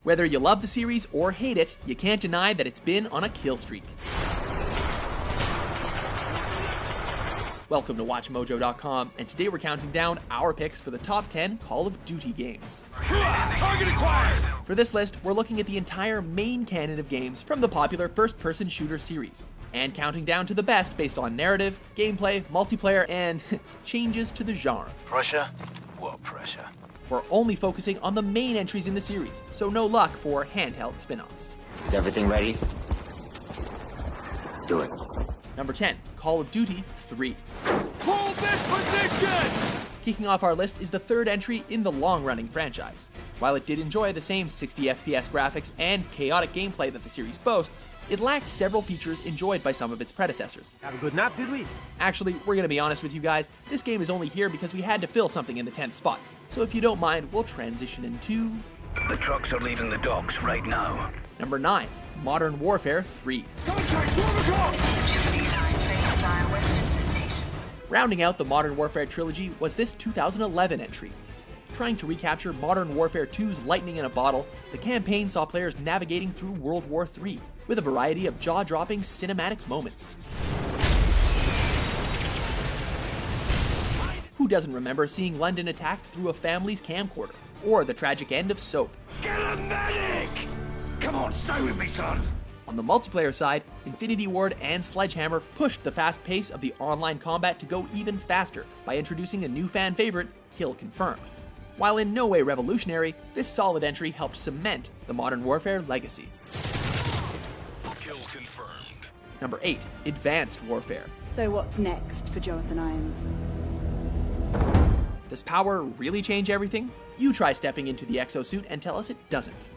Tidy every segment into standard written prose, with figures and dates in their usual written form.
Whether you love the series or hate it, you can't deny that it's been on a kill streak. Welcome to WatchMojo.com, and today we're counting down our picks for the top 10 Call of Duty games. Target acquired! For this list, we're looking at the entire main canon of games from the popular first-person shooter series, and counting down to the best based on narrative, gameplay, multiplayer, and changes to the genre. Pressure? What pressure? We're only focusing on the main entries in the series, so no luck for handheld spin-offs. Is everything ready? Do it. Number 10, Call of Duty 3. Hold this position! Kicking off our list is the third entry in the long-running franchise. While it did enjoy the same 60 FPS graphics and chaotic gameplay that the series boasts, it lacked several features enjoyed by some of its predecessors. Have a good nap, did we? Actually, we're gonna be honest with you guys, this game is only here because we had to fill something in the 10th spot. So if you don't mind, we'll transition into... The trucks are leaving the docks right now. Number 9, Modern Warfare 3. Contact, 12 o'clock! This is a Jubilee Line train via Westminster Station. Rounding out the Modern Warfare trilogy was this 2011 entry. Trying to recapture Modern Warfare 2's lightning in a bottle, the campaign saw players navigating through World War III, with a variety of jaw-dropping cinematic moments. Who doesn't remember seeing London attacked through a family's camcorder, or the tragic end of Soap? Get a medic! Come on, stay with me, son! On the multiplayer side, Infinity Ward and Sledgehammer pushed the fast pace of the online combat to go even faster by introducing a new fan favorite, Kill Confirmed. While in no way revolutionary, this solid entry helped cement the Modern Warfare legacy. Kill confirmed. Number 8, Advanced Warfare. So what's next for Jonathan Irons? Does power really change everything? You try stepping into the exosuit and tell us it doesn't.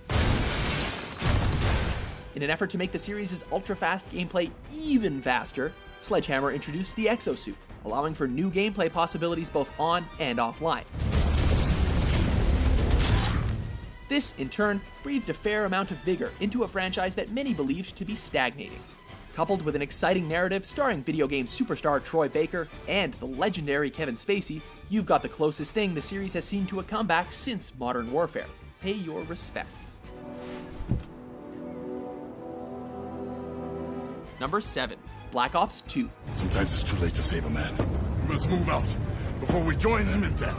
In an effort to make the series' ultra-fast gameplay even faster, Sledgehammer introduced the exosuit, allowing for new gameplay possibilities both on and offline. This, in turn, breathed a fair amount of vigor into a franchise that many believed to be stagnating. Coupled with an exciting narrative starring video game superstar Troy Baker and the legendary Kevin Spacey, you've got the closest thing the series has seen to a comeback since Modern Warfare. Pay your respects. Number 7, Black Ops 2. Sometimes it's too late to save a man. We must move out before we join him in death.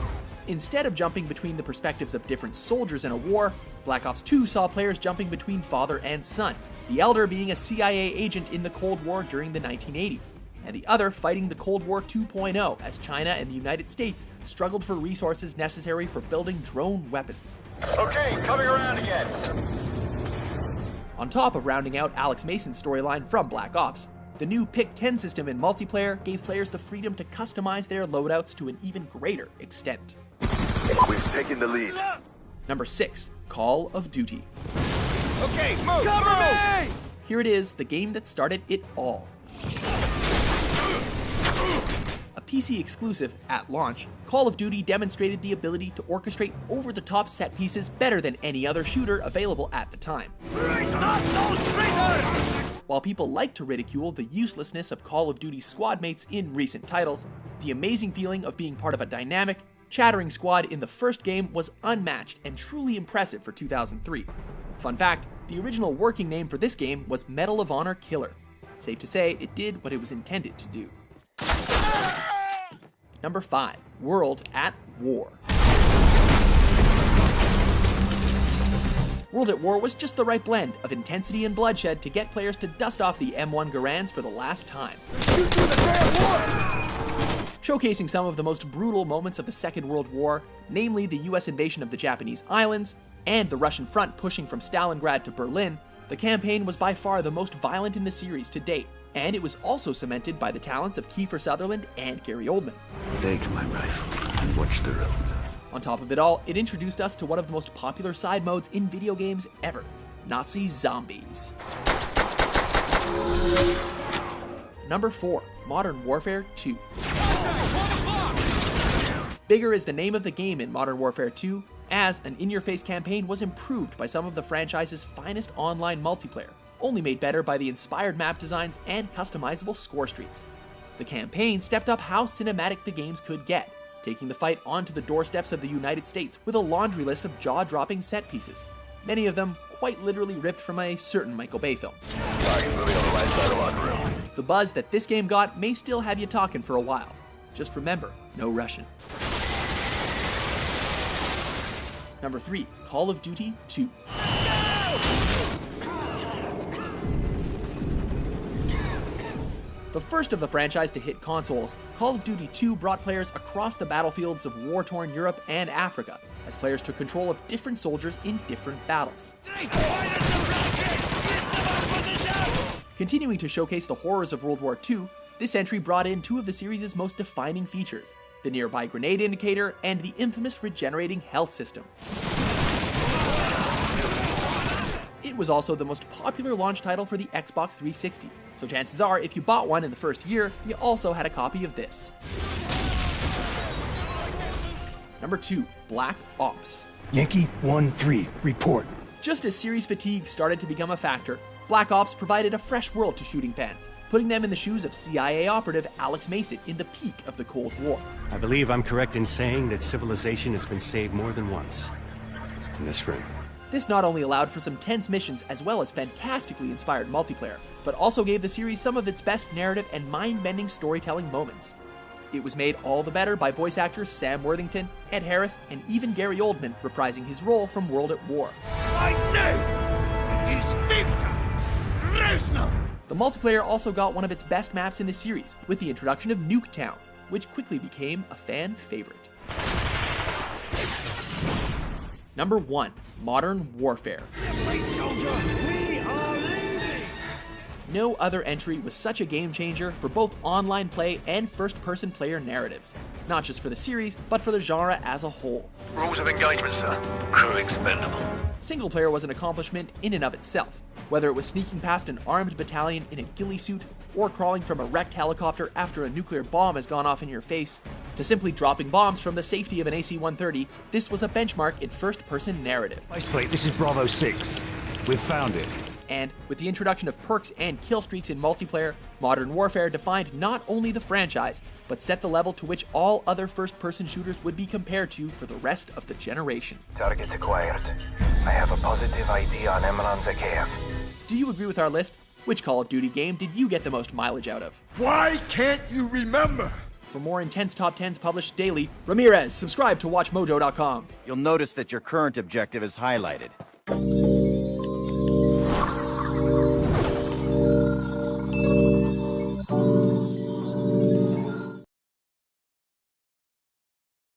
Instead of jumping between the perspectives of different soldiers in a war, Black Ops 2 saw players jumping between father and son, the elder being a CIA agent in the Cold War during the 1980s, and the other fighting the Cold War 2.0 as China and the United States struggled for resources necessary for building drone weapons. Okay, coming around again. On top of rounding out Alex Mason's storyline from Black Ops, the new Pick 10 system in multiplayer gave players the freedom to customize their loadouts to an even greater extent. We've taken the lead. Number 6, Call of Duty. Okay, move! Cover me! Here it is, the game that started it all. A PC exclusive at launch, Call of Duty demonstrated the ability to orchestrate over-the-top set pieces better than any other shooter available at the time. Stop those traitors! While people like to ridicule the uselessness of Call of Duty squad mates in recent titles, the amazing feeling of being part of a dynamic, chattering squad in the first game was unmatched and truly impressive for 2003. Fun fact, the original working name for this game was Medal of Honor Killer. Safe to say, it did what it was intended to do. Number 5, World at War. World at War was just the right blend of intensity and bloodshed to get players to dust off the M1 Garands for the last time. Shoot through the damn war! Showcasing some of the most brutal moments of the Second World War, namely the US invasion of the Japanese islands, and the Russian front pushing from Stalingrad to Berlin, the campaign was by far the most violent in the series to date, and it was also cemented by the talents of Kiefer Sutherland and Gary Oldman. Take my rifle and watch the road. On top of it all, it introduced us to one of the most popular side modes in video games ever, Nazi zombies. Number 4, Modern Warfare 2. Bigger is the name of the game in Modern Warfare 2, as an in-your-face campaign was improved by some of the franchise's finest online multiplayer, only made better by the inspired map designs and customizable score streaks. The campaign stepped up how cinematic the games could get, taking the fight onto the doorsteps of the United States with a laundry list of jaw-dropping set pieces, many of them quite literally ripped from a certain Michael Bay film. The buzz that this game got may still have you talking for a while. Just remember, no Russian. Number 3, Call of Duty 2. The first of the franchise to hit consoles, Call of Duty 2 brought players across the battlefields of war-torn Europe and Africa, as players took control of different soldiers in different battles. Continuing to showcase the horrors of World War II, this entry brought in two of the series' most defining features, the nearby grenade indicator and the infamous regenerating health system. It was also the most popular launch title for the Xbox 360, so chances are if you bought one in the first year, you also had a copy of this. Number 2, Black Ops. Yankee 1-3, report. Just as series fatigue started to become a factor, Black Ops provided a fresh world to shooting fans, putting them in the shoes of CIA operative Alex Mason in the peak of the Cold War. I believe I'm correct in saying that civilization has been saved more than once in this room. This not only allowed for some tense missions as well as fantastically inspired multiplayer, but also gave the series some of its best narrative and mind-bending storytelling moments. It was made all the better by voice actors Sam Worthington, Ed Harris, and even Gary Oldman reprising his role from World at War. The multiplayer also got one of its best maps in the series, with the introduction of Nuketown, which quickly became a fan favorite. Number 1, Modern Warfare. No other entry was such a game changer for both online play and first-person player narratives, not just for the series, but for the genre as a whole. Rules of engagement, sir. Crew expendable. Single player was an accomplishment in and of itself, whether it was sneaking past an armed battalion in a ghillie suit, or crawling from a wrecked helicopter after a nuclear bomb has gone off in your face, to simply dropping bombs from the safety of an AC-130, this was a benchmark in first-person narrative. Faceplate, this is Bravo 6. We've found it. And with the introduction of perks and kill streaks in multiplayer, Modern Warfare defined not only the franchise, but set the level to which all other first-person shooters would be compared to for the rest of the generation. Target acquired. I have a positive ID on Emran Zakhaev. Do you agree with our list? Which Call of Duty game did you get the most mileage out of? Why can't you remember? For more intense top 10s published daily, Ramirez, subscribe to WatchMojo.com. You'll notice that your current objective is highlighted.